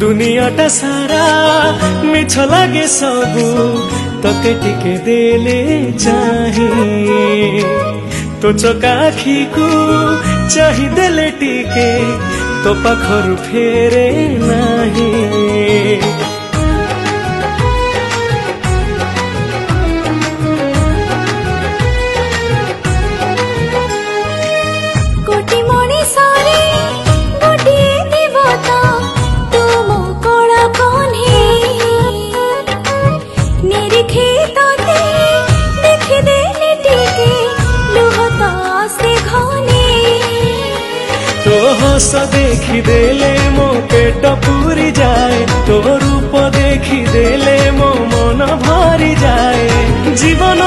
दुनियाटा सारा मिछ लागे सबू तके टिके देले चाहिए तो चका आखी को चाही देले टिके तो पाखरु फेरे नहीं। तो हस देखी देले मो पेट पूरी जाए तो रूप देखी देले मो मन भरी जाए जीवन